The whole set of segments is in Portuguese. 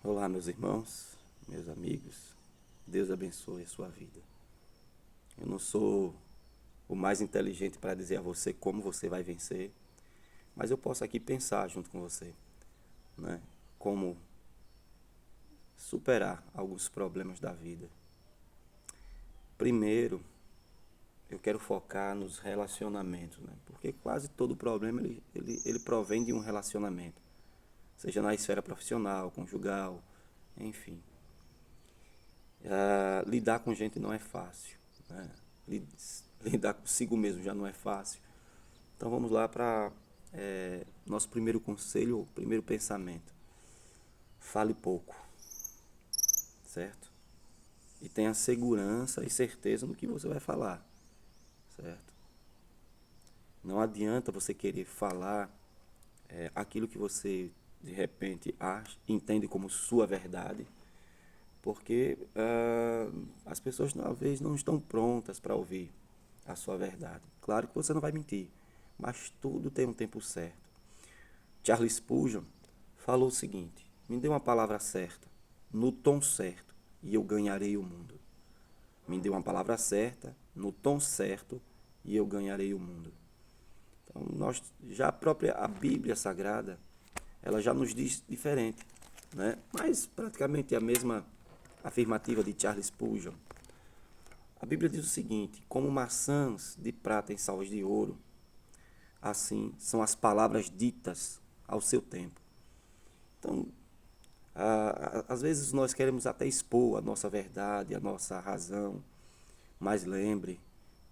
Olá, meus irmãos, meus amigos. Deus abençoe a sua vida. Eu não sou o mais inteligente para dizer a você como você vai vencer, mas eu posso aqui pensar junto com você, né? Como superar alguns problemas da vida. Primeiro, eu quero focar nos relacionamentos, né? Porque quase todo problema ele provém de um relacionamento, seja na esfera profissional, conjugal, enfim. Lidar com gente não é fácil, né? Lidar consigo mesmo já não é fácil. Então vamos lá para nosso primeiro conselho, primeiro pensamento. Fale pouco, certo? E tenha segurança e certeza no que você vai falar, certo? Não adianta você querer falar aquilo que você de repente acha, entende como sua verdade, porque as pessoas talvez não estão prontas para ouvir a sua verdade. Claro que você não vai mentir, mas tudo tem um tempo certo. Charles Spurgeon falou o seguinte: me dê uma palavra certa, no tom certo, e eu ganharei o mundo. Me dê uma palavra certa, no tom certo, e eu ganharei o mundo. Então, já a Bíblia Sagrada, ela já nos diz diferente, né? Mas praticamente a mesma afirmativa de Charles Spurgeon. A Bíblia diz o seguinte: como maçãs de prata em salvas de ouro, assim são as palavras ditas ao seu tempo. Então, às vezes nós queremos até expor a nossa verdade, a nossa razão, mas lembre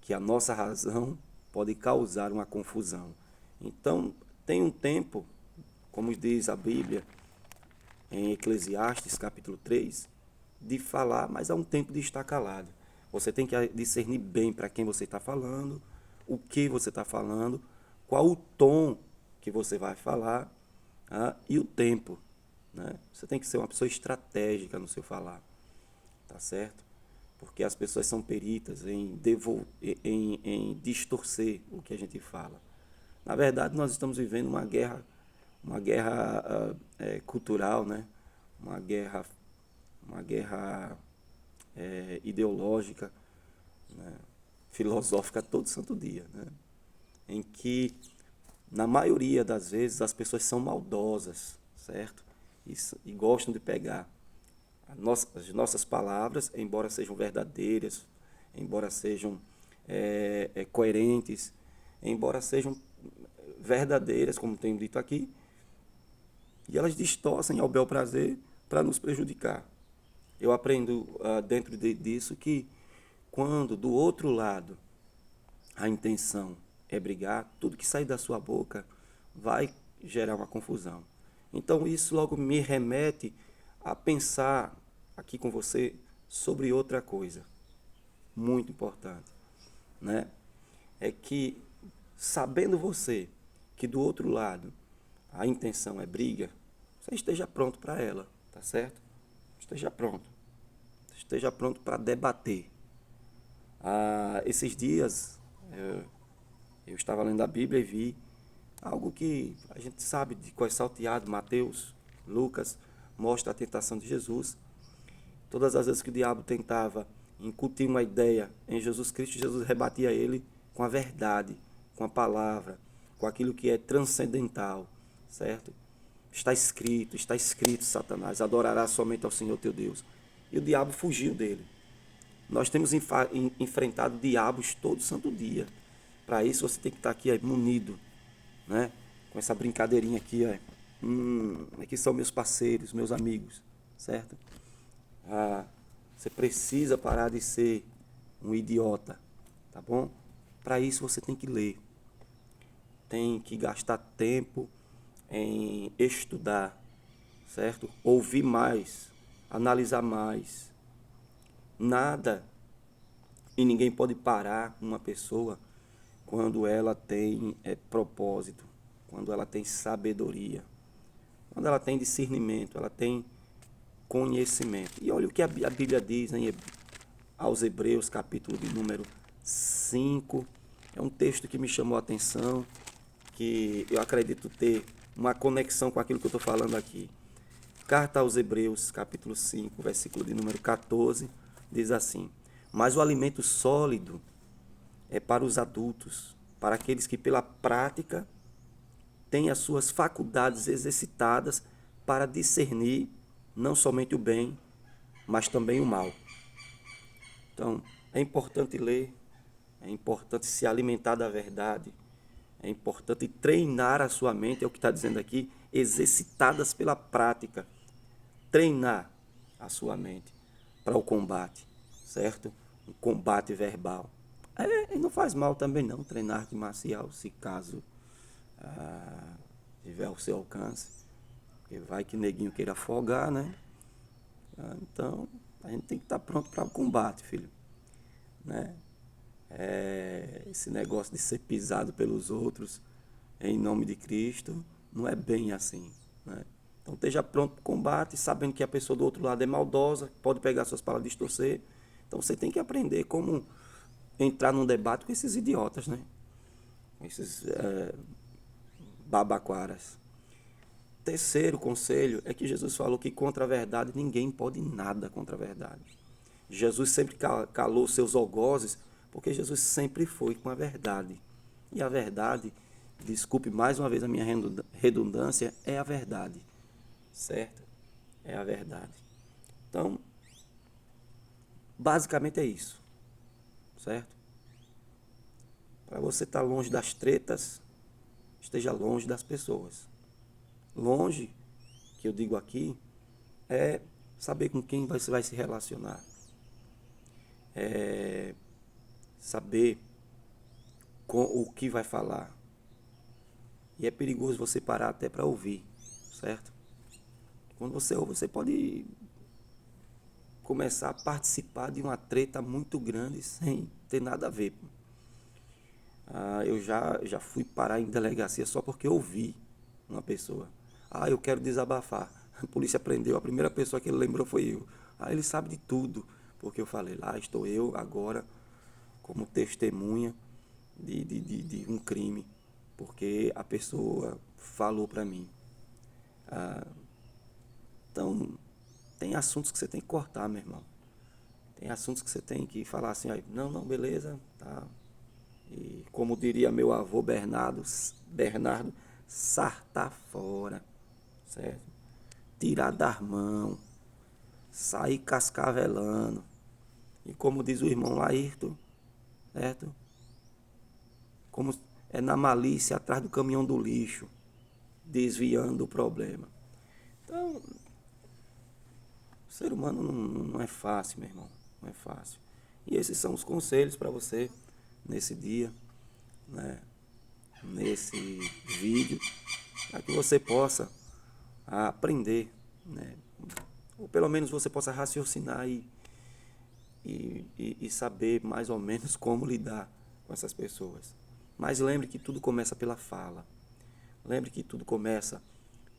que a nossa razão pode causar uma confusão. Então, tem um tempo, como diz a Bíblia, em Eclesiastes capítulo 3, de falar, mas há um tempo de estar calado. Você tem que discernir bem para quem você está falando, o que você está falando, qual o tom que você vai falar, e o tempo. Né? Você tem que ser uma pessoa estratégica no seu falar, tá certo? Porque as pessoas são peritas em distorcer o que a gente fala. Na verdade, nós estamos vivendo uma guerra cultural, né? Uma guerra ideológica, né? Filosófica todo santo dia, né? Em que, na maioria das vezes, as pessoas são maldosas, certo? E gostam de pegar as nossas palavras, embora sejam verdadeiras, embora sejam coerentes, embora sejam verdadeiras, como tenho dito aqui, e elas distorcem ao bel prazer para nos prejudicar. Eu aprendo dentro disso que quando do outro lado a intenção é brigar, tudo que sai da sua boca vai gerar uma confusão. Então isso logo me remete a pensar aqui com você sobre outra coisa muito importante, né? É que sabendo você que do outro lado a intenção é briga, você esteja pronto para ela, tá certo? Esteja pronto. Esteja pronto para debater. Esses dias eu estava lendo a Bíblia e vi algo que a gente sabe de qual é salteado, Mateus, Lucas, mostra a tentação de Jesus. Todas as vezes que o diabo tentava incutir uma ideia em Jesus Cristo, Jesus rebatia ele com a verdade, com a palavra, com aquilo que é transcendental, certo? Está escrito, Satanás, adorarás somente ao Senhor teu Deus. E o diabo fugiu dele. Nós temos enfrentado diabos todo santo dia. Para isso você tem que estar aqui munido, né? Com essa brincadeirinha aqui, ó. Aqui são meus parceiros, meus amigos, certo? Você precisa parar de ser um idiota, tá bom? Para isso você tem que ler, tem que gastar tempo em estudar, certo? Ouvir mais, analisar mais. Nada e ninguém pode parar uma pessoa quando ela tem propósito, quando ela tem sabedoria, quando ela tem discernimento, ela tem conhecimento. E olha o que a Bíblia diz aos Hebreus, capítulo de número 5. É um texto que me chamou a atenção, que eu acredito ter uma conexão com aquilo que eu estou falando aqui. Carta aos Hebreus, capítulo 5, versículo de número 14, diz assim: mas o alimento sólido é para os adultos, para aqueles que pela prática têm as suas faculdades exercitadas para discernir não somente o bem, mas também o mal. Então, é importante ler, é importante se alimentar da verdade, é importante treinar a sua mente, é o que está dizendo aqui, exercitadas pela prática. Treinar a sua mente para o combate, certo? Um combate verbal. E não faz mal também não treinar arte marcial, se caso tiver ao seu alcance. Porque vai que neguinho queira afogar, né? Então, a gente tem que estar pronto para o combate, filho. Né? Esse negócio de ser pisado pelos outros em nome de Cristo não é bem assim, né? Então esteja pronto para o combate, sabendo que a pessoa do outro lado é maldosa, pode pegar suas palavras e distorcer. Então você tem que aprender como entrar num debate com esses idiotas, né? Com esses babaquaras. Terceiro conselho é que Jesus falou que contra a verdade ninguém pode nada contra a verdade. Jesus sempre calou seus algozes, porque Jesus sempre foi com a verdade. E a verdade, desculpe mais uma vez a minha redundância, é a verdade. Certo? É a verdade. Então, basicamente é isso. Certo? Para você estar longe das tretas, esteja longe das pessoas. Longe, que eu digo aqui, é saber com quem você vai se relacionar. É saber com o que vai falar. E é perigoso você parar até para ouvir, certo? Quando você ouve, você pode começar a participar de uma treta muito grande sem ter nada a ver. Eu já fui parar em delegacia só porque ouvi uma pessoa. Eu quero desabafar. A polícia prendeu, a primeira pessoa que ele lembrou foi eu. Ele sabe de tudo, porque eu falei, lá estou eu agora como testemunha de um crime, porque a pessoa falou para mim. Então, tem assuntos que você tem que cortar, meu irmão. Tem assuntos que você tem que falar assim, não, beleza, tá. E como diria meu avô Bernardo, sartar fora, certo? Tirar das mãos, sair cascavelando. E como diz o irmão Laírton, certo? Como é na malícia atrás do caminhão do lixo, desviando o problema. Então, o ser humano não é fácil, meu irmão, não é fácil. E esses são os conselhos para você nesse dia, né? Nesse vídeo, para que você possa aprender, né? Ou pelo menos você possa raciocinar e saber mais ou menos como lidar com essas pessoas. Mas lembre que tudo começa pela fala. Lembre que tudo começa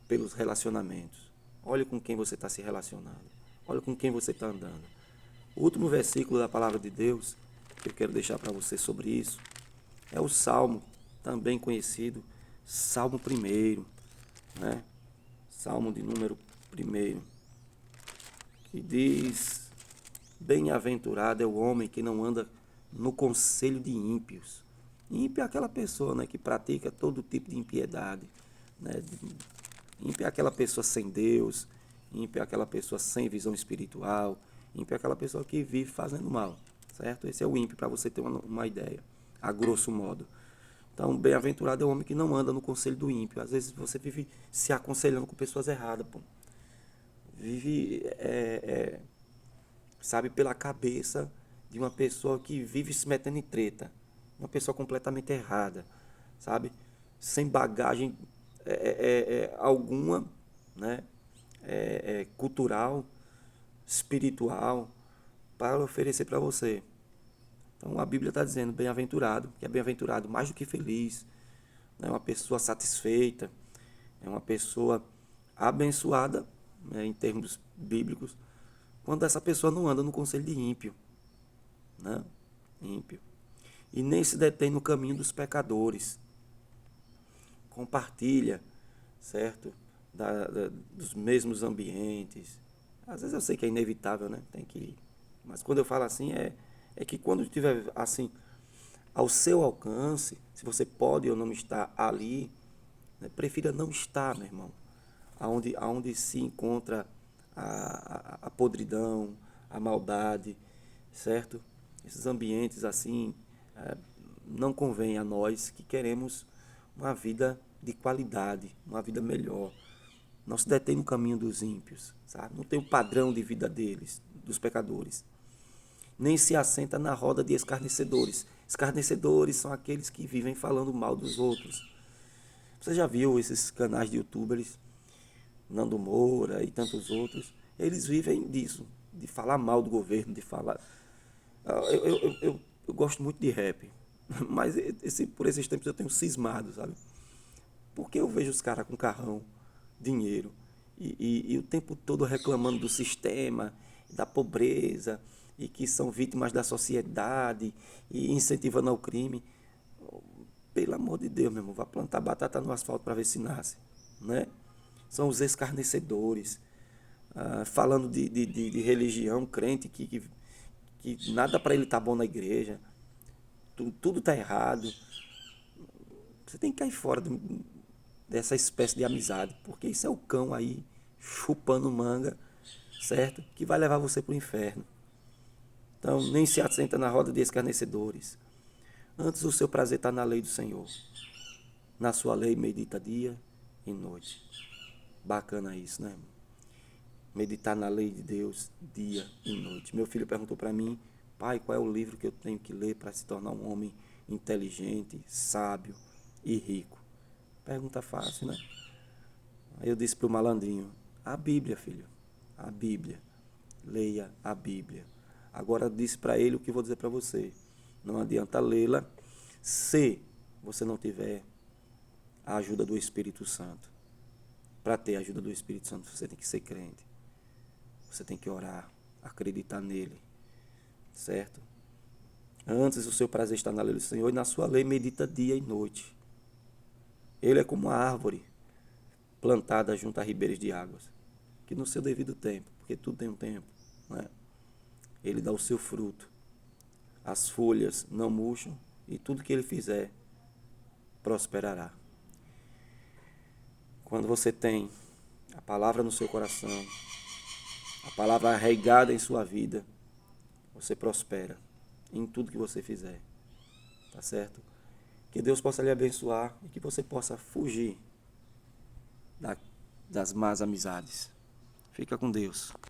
pelos relacionamentos. Olhe com quem você está se relacionando. Olhe com quem você está andando. O último versículo da palavra de Deus que eu quero deixar para você sobre isso é o Salmo, também conhecido, Salmo 1, né? Salmo de número 1, que diz: bem-aventurado é o homem que não anda no conselho de ímpios. Ímpio é aquela pessoa, né, que pratica todo tipo de impiedade, né? Ímpio é aquela pessoa sem Deus, ímpio é aquela pessoa sem visão espiritual, ímpio é aquela pessoa que vive fazendo mal, certo? Esse é o ímpio, para você ter uma ideia, a grosso modo. Então, bem-aventurado é o homem que não anda no conselho do ímpio. Às vezes você vive se aconselhando com pessoas erradas, pô. Vive, sabe, pela cabeça de uma pessoa que vive se metendo em treta. Uma pessoa completamente errada, sabe? Sem bagagem alguma, né? Cultural, espiritual, para oferecer para você. Então a Bíblia está dizendo bem-aventurado, que é bem-aventurado mais do que feliz, é uma pessoa satisfeita, é uma pessoa abençoada, né, em termos bíblicos, quando essa pessoa não anda no conselho de ímpio, né? Ímpio. E nem se detém no caminho dos pecadores. Compartilha, certo? dos mesmos ambientes. Às vezes eu sei que é inevitável, né? Tem que ir. Mas quando eu falo assim, é que quando estiver assim, ao seu alcance, se você pode ou não estar ali, né, prefira não estar, meu irmão. Aonde se encontra a podridão, a maldade, certo? Esses ambientes assim não convém a nós que queremos uma vida de qualidade, uma vida melhor. Não se detém no caminho dos ímpios, sabe? Não tem o padrão de vida deles, dos pecadores. Nem se assenta na roda de escarnecedores. Escarnecedores são aqueles que vivem falando mal dos outros. Você já viu esses canais de youtubers, Nando Moura e tantos outros? Eles vivem disso, de falar mal do governo, de falar. Eu gosto muito de rap, mas por esses tempos eu tenho cismado, sabe? Porque eu vejo os caras com carrão, dinheiro, e o tempo todo reclamando do sistema, da pobreza, e que são vítimas da sociedade, e incentivando ao crime. Pelo amor de Deus, meu irmão, vá plantar batata no asfalto para ver se nasce, né? São os escarnecedores, falando de religião, crente, que nada para ele tá bom na igreja, tudo tá errado. Você tem que cair fora dessa espécie de amizade, porque isso é o cão aí chupando manga, certo? Que vai levar você para o inferno. Então, nem se assenta na roda de escarnecedores. Antes o seu prazer está na lei do Senhor. Na sua lei medita dia e noite. Bacana isso, né? Meditar na lei de Deus dia e noite. Meu filho perguntou para mim, pai, qual é o livro que eu tenho que ler para se tornar um homem inteligente, sábio e rico? Pergunta fácil, né? Aí eu disse pro malandrinho, a Bíblia, filho, a Bíblia. Leia a Bíblia. Agora disse para ele o que eu vou dizer para você. Não adianta lê-la se você não tiver a ajuda do Espírito Santo. Para ter a ajuda do Espírito Santo, você tem que ser crente. Você tem que orar, acreditar nele, certo? Antes o seu prazer está na lei do Senhor e na sua lei medita dia e noite. Ele é como uma árvore plantada junto a ribeiros de águas, que no seu devido tempo, porque tudo tem um tempo, né? Ele dá o seu fruto. As folhas não murcham e tudo que ele fizer prosperará. Quando você tem a palavra no seu coração, a palavra arraigada em sua vida, você prospera em tudo que você fizer. Tá certo? Que Deus possa lhe abençoar e que você possa fugir das más amizades. Fica com Deus.